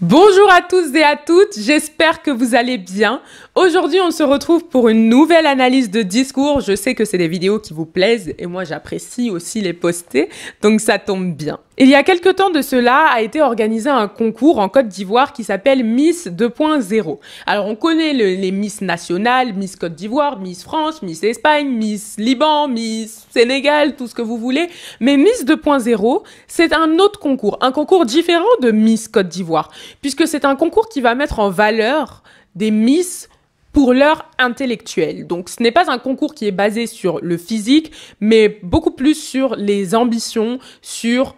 Bonjour à tous et à toutes, j'espère que vous allez bien. Aujourd'hui, on se retrouve pour une nouvelle analyse de discours. Je sais que c'est des vidéos qui vous plaisent et moi j'apprécie aussi les poster, donc ça tombe bien. Il y a quelque temps de cela a été organisé un concours en Côte d'Ivoire qui s'appelle Miss 2.0. Alors on connaît les Miss nationales, Miss Côte d'Ivoire, Miss France, Miss Espagne, Miss Liban, Miss Sénégal, tout ce que vous voulez. Mais Miss 2.0, c'est un autre concours, un concours différent de Miss Côte d'Ivoire, puisque c'est un concours qui va mettre en valeur des Miss pour leur intellectuel. Donc ce n'est pas un concours qui est basé sur le physique, mais beaucoup plus sur les ambitions, sur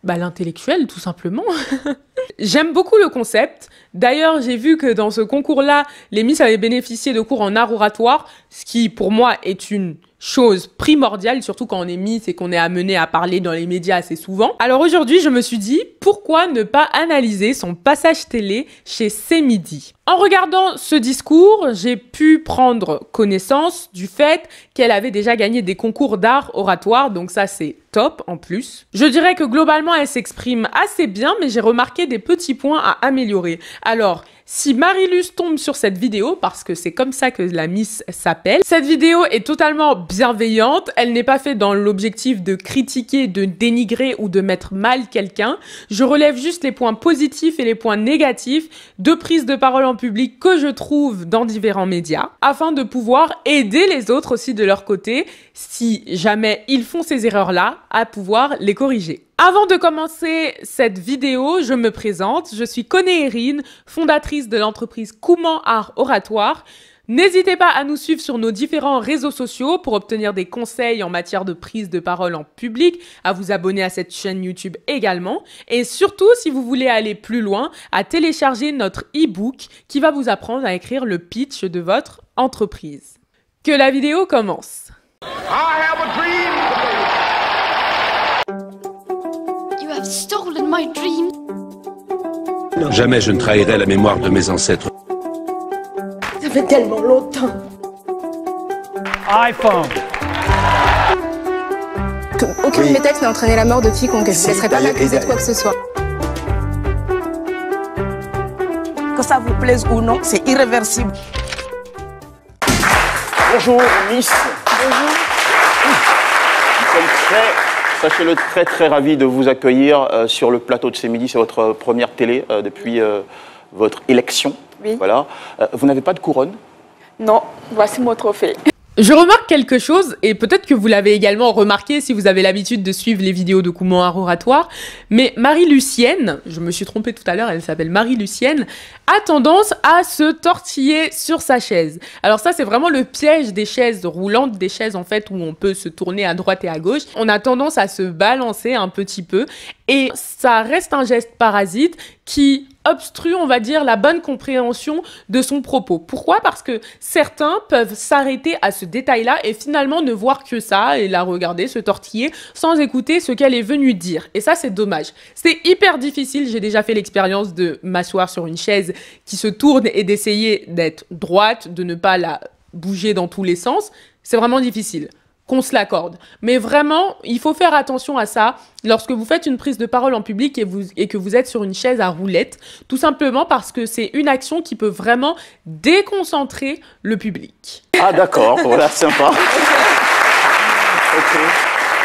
l'intellectuel, tout simplement. J'aime beaucoup le concept. D'ailleurs, j'ai vu que dans ce concours-là, les Miss avaient bénéficié de cours en art oratoire, ce qui, pour moi, est une chose primordiale, surtout quand on est Miss et qu'on est amené à parler dans les médias assez souvent. Alors aujourd'hui, je me suis dit, pourquoi ne pas analyser son passage télé chez C'est Midi ? En regardant ce discours, j'ai pu prendre connaissance du fait qu'elle avait déjà gagné des concours d'art oratoire, donc ça c'est top en plus. Je dirais que globalement elle s'exprime assez bien, mais j'ai remarqué des petits points à améliorer. Alors, si Marilus tombe sur cette vidéo, parce que c'est comme ça que la Miss s'appelle, cette vidéo est totalement bienveillante, elle n'est pas faite dans l'objectif de critiquer, de dénigrer ou de mettre mal quelqu'un. Je relève juste les points positifs et les points négatifs de prise de parole en public que je trouve dans différents médias, afin de pouvoir aider les autres aussi de leur côté, si jamais ils font ces erreurs-là, à pouvoir les corriger. Avant de commencer cette vidéo, je me présente. Je suis Koné Erin, fondatrice de l'entreprise Kouman Art Oratoire. N'hésitez pas à nous suivre sur nos différents réseaux sociaux pour obtenir des conseils en matière de prise de parole en public, à vous abonner à cette chaîne YouTube également. Et surtout, si vous voulez aller plus loin, à télécharger notre e-book qui va vous apprendre à écrire le pitch de votre entreprise. Que la vidéo commence. I have a dream. You have stolen my dream. Jamais je ne trahirai la mémoire de mes ancêtres. Ça fait tellement longtemps iPhone. Aucun de mes textes n'a entraîné la mort de quiconque. Je ne vous laisserai pas m'accuser de quoi que ce soit. Que ça vous plaise ou non, c'est irréversible. Bonjour, Miss. Bonjour. Nous sommes sachez-le, très ravis de vous accueillir sur le plateau de C'est Midi. C'est votre première télé depuis votre élection. Oui. Voilà. Vous n'avez pas de couronne? Non, voici mon trophée. Je remarque quelque chose, et peut-être que vous l'avez également remarqué si vous avez l'habitude de suivre les vidéos de Kouman Art Oratoire, mais Marie-Lucienne, je me suis trompée tout à l'heure, elle s'appelle Marie-Lucienne, a tendance à se tortiller sur sa chaise. Alors ça, c'est vraiment le piège des chaises roulantes, des chaises en fait où on peut se tourner à droite et à gauche. On a tendance à se balancer un petit peu, et ça reste un geste parasite qui obstrue, on va dire, la bonne compréhension de son propos. Pourquoi ? Parce que certains peuvent s'arrêter à ce détail-là et finalement ne voir que ça et la regarder se tortiller sans écouter ce qu'elle est venue dire. Et ça, c'est dommage. C'est hyper difficile. J'ai déjà fait l'expérience de m'asseoir sur une chaise qui se tourne et d'essayer d'être droite, de ne pas la bouger dans tous les sens. C'est vraiment difficile. Qu'on se l'accorde. Mais vraiment, il faut faire attention à ça lorsque vous faites une prise de parole en public et que vous êtes sur une chaise à roulettes, tout simplement parce que c'est une action qui peut vraiment déconcentrer le public. Ah d'accord, voilà, sympa. Okay.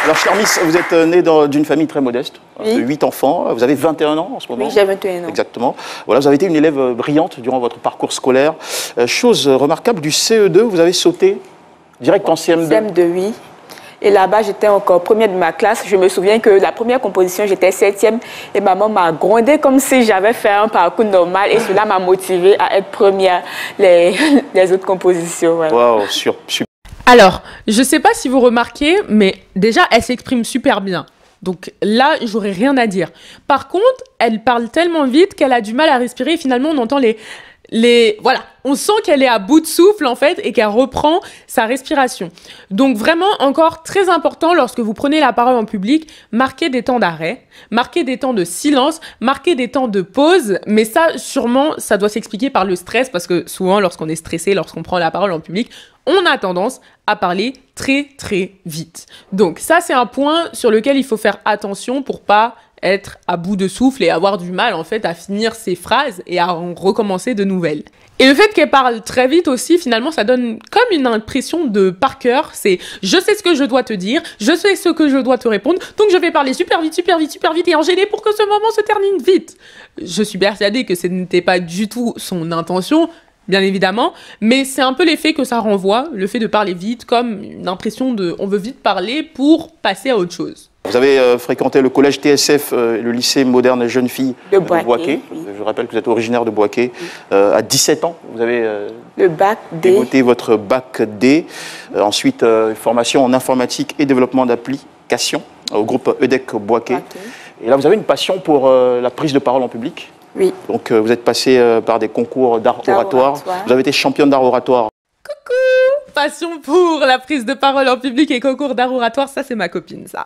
Alors, chère Miss, vous êtes née d'une famille très modeste, Oui. de 8 enfants. Vous avez 21 ans en ce moment? Oui, j'ai 21 ans. Exactement. Voilà, vous avez été une élève brillante durant votre parcours scolaire. Chose remarquable, du CE2, vous avez sauté direct en CM2. CM2, oui. Et là-bas, j'étais encore première de ma classe. Je me souviens que la première composition, j'étais 7e. Et maman m'a grondé comme si j'avais fait un parcours normal. Et cela m'a motivée à être première les autres compositions. Voilà. Waouh, super. Alors, je sais pas si vous remarquez, mais déjà, elle s'exprime super bien. Donc là, j'aurais rien à dire. Par contre, elle parle tellement vite qu'elle a du mal à respirer et finalement, on entend voilà, on sent qu'elle est à bout de souffle en fait et qu'elle reprend sa respiration. Donc vraiment encore très important lorsque vous prenez la parole en public, marquez des temps d'arrêt, marquez des temps de silence, marquez des temps de pause, mais ça sûrement ça doit s'expliquer par le stress parce que souvent lorsqu'on est stressé, lorsqu'on prend la parole en public, on a tendance à parler très vite. Donc ça c'est un point sur lequel il faut faire attention pour pas être à bout de souffle et avoir du mal en fait à finir ses phrases et à en recommencer de nouvelles. Et le fait qu'elle parle très vite aussi, finalement, ça donne comme une impression de par cœur. C'est « je sais ce que je dois te dire, je sais ce que je dois te répondre, donc je vais parler super vite, super vite, super vite et enchaîner pour que ce moment se termine vite. » Je suis persuadée que ce n'était pas du tout son intention, bien évidemment, mais c'est un peu l'effet que ça renvoie, le fait de parler vite, comme une impression de « on veut vite parler pour passer à autre chose ». Vous avez fréquenté le collège TSF, le lycée moderne des jeunes filles de Boaké. Oui. Je rappelle que vous êtes originaire de Boaké. À 17 ans, vous avez le bac D. débuté votre bac D. Ensuite, formation en informatique et développement d'applications au groupe EDEC Boaké. Et là, vous avez une passion pour la prise de parole en public. Oui. Donc, vous êtes passé par des concours d'art oratoire. Vous avez été championne d'art oratoire. Passion pour la prise de parole en public et concours d'art oratoire, ça c'est ma copine, ça.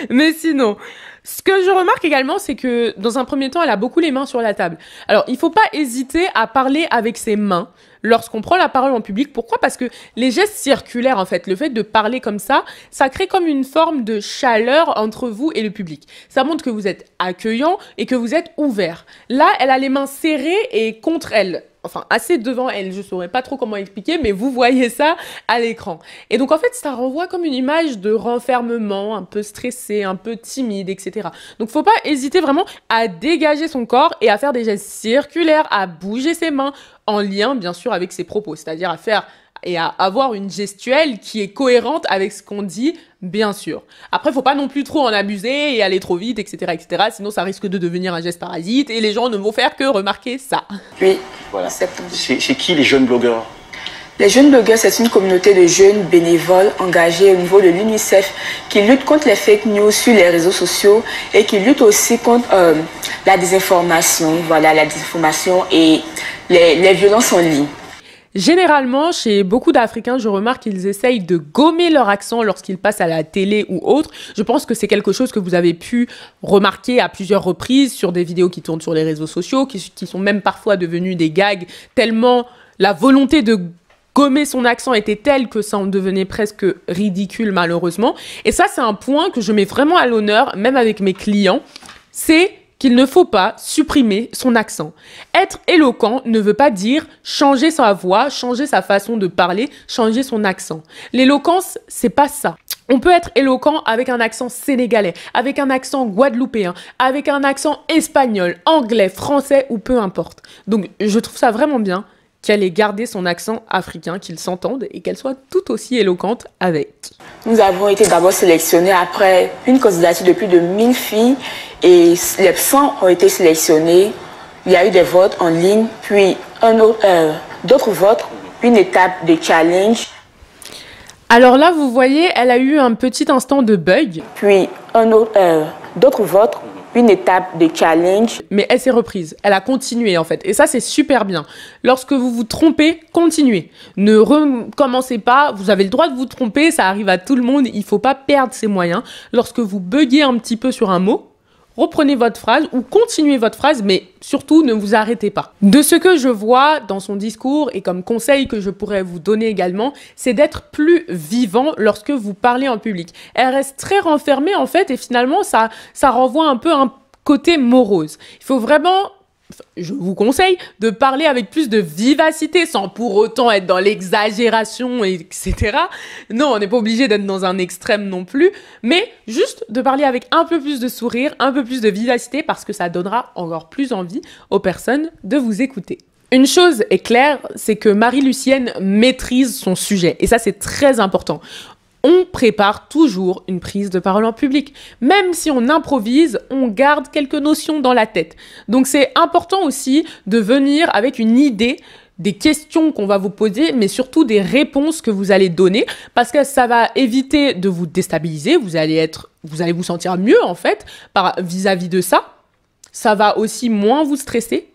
Mais sinon, ce que je remarque également, c'est que dans un premier temps, elle a beaucoup les mains sur la table. Alors, il faut pas hésiter à parler avec ses mains lorsqu'on prend la parole en public. Pourquoi? Parce que les gestes circulaires, en fait, le fait de parler comme ça crée comme une forme de chaleur entre vous et le public. Ça montre que vous êtes accueillant et que vous êtes ouvert. Là, elle a les mains serrées et contre elle. Enfin, assez devant elle, je saurais pas trop comment expliquer, mais vous voyez ça à l'écran. Et donc, en fait, ça renvoie comme une image de renfermement, un peu stressé, un peu timide, etc. Donc, faut pas hésiter vraiment à dégager son corps et à faire des gestes circulaires, à bouger ses mains, en lien, bien sûr, avec ses propos. C'est-à-dire à faire et à avoir une gestuelle qui est cohérente avec ce qu'on dit, bien sûr. Après, faut pas non plus trop en abuser et aller trop vite, etc., etc. Sinon, ça risque de devenir un geste parasite et les gens ne vont faire que remarquer ça. Oui, voilà. C'est qui les jeunes blogueurs? Les jeunes blogueurs, c'est une communauté de jeunes bénévoles engagés au niveau de l'UNICEF qui luttent contre les fake news sur les réseaux sociaux et qui luttent aussi contre la désinformation, voilà, la désinformation et les violences en ligne. Généralement, chez beaucoup d'Africains, je remarque qu'ils essayent de gommer leur accent lorsqu'ils passent à la télé ou autre. Je pense que c'est quelque chose que vous avez pu remarquer à plusieurs reprises sur des vidéos qui tournent sur les réseaux sociaux, qui sont même parfois devenues des gags, tellement la volonté de gommer son accent était telle que ça en devenait presque ridicule, malheureusement. Et ça, c'est un point que je mets vraiment à l'honneur, même avec mes clients, c'est qu'il ne faut pas supprimer son accent. Être éloquent ne veut pas dire changer sa voix, changer sa façon de parler, changer son accent. L'éloquence, c'est pas ça. On peut être éloquent avec un accent sénégalais, avec un accent guadeloupéen, avec un accent espagnol, anglais, français ou peu importe. Donc, je trouve ça vraiment bien qu'elle ait gardé son accent africain, qu'il s'entende et qu'elle soit tout aussi éloquente avec. Nous avons été d'abord sélectionnés après une candidature de plus de 1000 filles et les 100 ont été sélectionnés. Il y a eu des votes en ligne, puis d'autres votes, puis une étape de challenge. Alors là, vous voyez, elle a eu un petit instant de bug. Puis d'autres votes, une étape de challenge. Mais elle s'est reprise, elle a continué en fait. Et ça, c'est super bien. Lorsque vous vous trompez, continuez. Ne recommencez pas, vous avez le droit de vous tromper, ça arrive à tout le monde, il ne faut pas perdre ses moyens. Lorsque vous buguez un petit peu sur un mot, reprenez votre phrase ou continuez votre phrase, mais surtout ne vous arrêtez pas. De ce que je vois dans son discours et comme conseil que je pourrais vous donner également, c'est d'être plus vivant lorsque vous parlez en public. Elle reste très renfermée en fait et finalement ça renvoie un peu un côté morose. Il faut vraiment... Je vous conseille de parler avec plus de vivacité sans pour autant être dans l'exagération, etc. Non, on n'est pas obligé d'être dans un extrême non plus, mais juste de parler avec un peu plus de sourire, un peu plus de vivacité parce que ça donnera encore plus envie aux personnes de vous écouter. Une chose est claire, c'est que Marie-Lucienne maîtrise son sujet et ça c'est très important. On prépare toujours une prise de parole en public. Même si on improvise, on garde quelques notions dans la tête. Donc c'est important aussi de venir avec une idée des questions qu'on va vous poser, mais surtout des réponses que vous allez donner, parce que ça va éviter de vous déstabiliser, vous allez vous sentir mieux en fait vis-à-vis de ça. Ça va aussi moins vous stresser.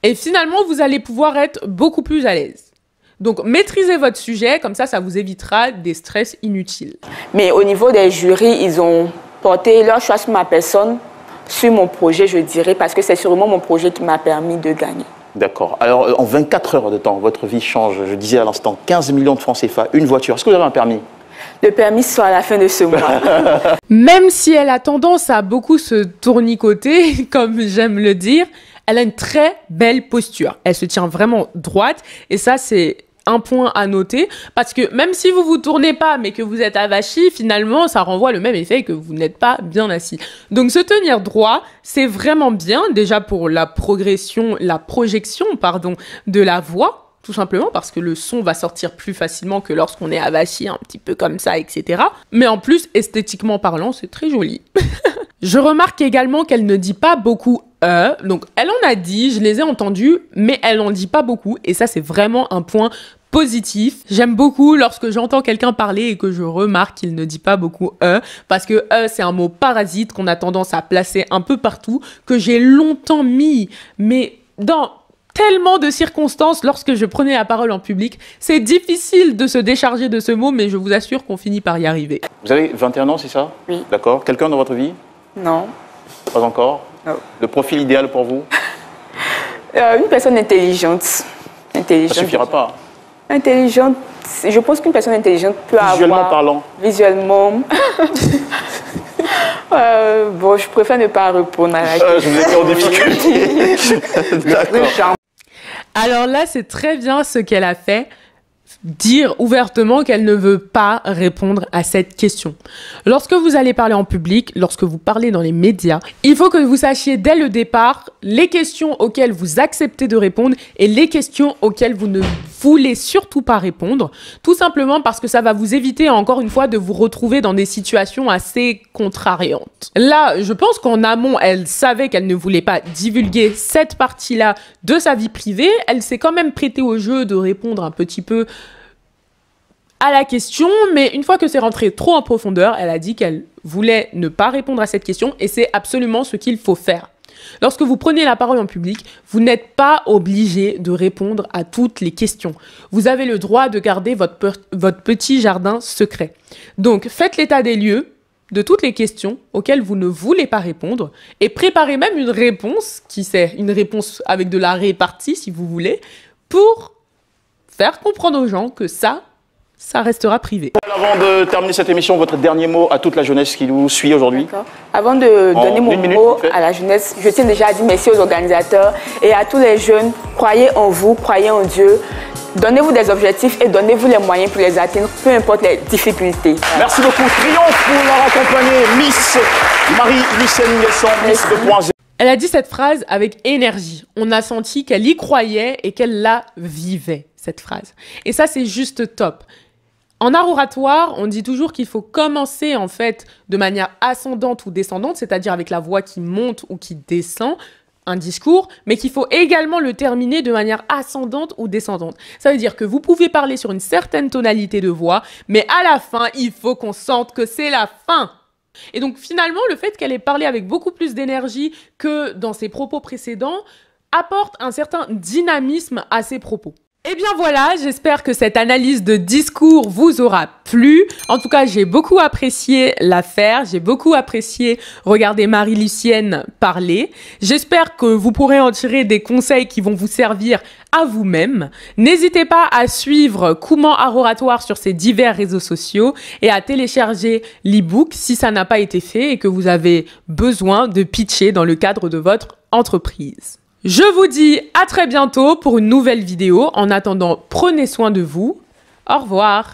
Et finalement, vous allez pouvoir être beaucoup plus à l'aise. Donc, maîtrisez votre sujet, comme ça vous évitera des stress inutiles. Mais au niveau des jurys, ils ont porté leur choix sur ma personne, sur mon projet, je dirais, parce que c'est sûrement mon projet qui m'a permis de gagner. D'accord. Alors, en 24 heures de temps, votre vie change. Je disais à l'instant, 15 millions de francs CFA, une voiture. Est-ce que vous avez un permis? Le permis soit à la fin de ce mois. Même si elle a tendance à beaucoup se tournicoter, comme j'aime le dire, elle a une très belle posture. Elle se tient vraiment droite et ça, c'est un point à noter parce que même si vous vous tournez pas mais que vous êtes avachi, finalement, ça renvoie le même effet que vous n'êtes pas bien assis. Donc, se tenir droit, c'est vraiment bien déjà pour la projection, de la voix. Tout simplement parce que le son va sortir plus facilement que lorsqu'on est avachi un petit peu comme ça, etc. Mais en plus, esthétiquement parlant, c'est très joli. Je remarque également qu'elle ne dit pas beaucoup « Donc, elle en a dit, je les ai entendus, mais elle n'en dit pas beaucoup. Et ça, c'est vraiment un point positif. J'aime beaucoup lorsque j'entends quelqu'un parler et que je remarque qu'il ne dit pas beaucoup « parce que « c'est un mot parasite qu'on a tendance à placer un peu partout, que j'ai longtemps mis, mais dans tellement de circonstances lorsque je prenais la parole en public. C'est difficile de se décharger de ce mot, mais je vous assure qu'on finit par y arriver. Vous avez 21 ans, c'est ça? Oui. D'accord. Quelqu'un dans votre vie? Non. Pas encore? Non. Le profil idéal pour vous? Une personne intelligente. Ça suffira pas. Intelligente. Je pense qu'une personne intelligente peut Visuellement parlant. Visuellement. Bon, je préfère ne pas répondre à la question. Je vous ai mis en difficulté. D'accord. Alors là, c'est très bien ce qu'elle a fait. Dire ouvertement qu'elle ne veut pas répondre à cette question. Lorsque vous allez parler en public, lorsque vous parlez dans les médias, il faut que vous sachiez dès le départ les questions auxquelles vous acceptez de répondre et les questions auxquelles vous ne voulez surtout pas répondre, tout simplement parce que ça va vous éviter encore une fois de vous retrouver dans des situations assez contrariantes. Là, je pense qu'en amont, elle savait qu'elle ne voulait pas divulguer cette partie-là de sa vie privée. Elle s'est quand même prêtée au jeu de répondre un petit peu à la question, mais une fois que c'est rentré trop en profondeur, elle a dit qu'elle voulait ne pas répondre à cette question et c'est absolument ce qu'il faut faire. Lorsque vous prenez la parole en public, vous n'êtes pas obligé de répondre à toutes les questions. Vous avez le droit de garder votre petit jardin secret. Donc, faites l'état des lieux de toutes les questions auxquelles vous ne voulez pas répondre et préparez même une réponse, une réponse avec de la répartie si vous voulez, pour faire comprendre aux gens que ça restera privé. Avant de terminer cette émission, votre dernier mot à toute la jeunesse qui nous suit aujourd'hui. Avant de donner mon mot à la jeunesse, je tiens déjà à dire merci aux organisateurs et à tous les jeunes. Croyez en vous, croyez en Dieu. Donnez-vous des objectifs et donnez-vous les moyens pour les atteindre, peu importe les difficultés. Merci beaucoup. Triomphe pour leur accompagner Miss Marie-Lucienne Nguessan, Miss 2.0. Elle a dit cette phrase avec énergie. On a senti qu'elle y croyait et qu'elle la vivait, cette phrase. Et ça, c'est juste top. En art oratoire, on dit toujours qu'il faut commencer en fait de manière ascendante ou descendante, c'est-à-dire avec la voix qui monte ou qui descend un discours, mais qu'il faut également le terminer de manière ascendante ou descendante. Ça veut dire que vous pouvez parler sur une certaine tonalité de voix, mais à la fin, il faut qu'on sente que c'est la fin. Et donc finalement, le fait qu'elle ait parlé avec beaucoup plus d'énergie que dans ses propos précédents apporte un certain dynamisme à ses propos. Eh bien voilà, j'espère que cette analyse de discours vous aura plu. En tout cas, j'ai beaucoup apprécié la faire, j'ai beaucoup apprécié regarder Marie-Lucienne parler. J'espère que vous pourrez en tirer des conseils qui vont vous servir à vous-même. N'hésitez pas à suivre Comment Art Oratoire sur ces divers réseaux sociaux et à télécharger l'e-book si ça n'a pas été fait et que vous avez besoin de pitcher dans le cadre de votre entreprise. Je vous dis à très bientôt pour une nouvelle vidéo. En attendant, prenez soin de vous. Au revoir.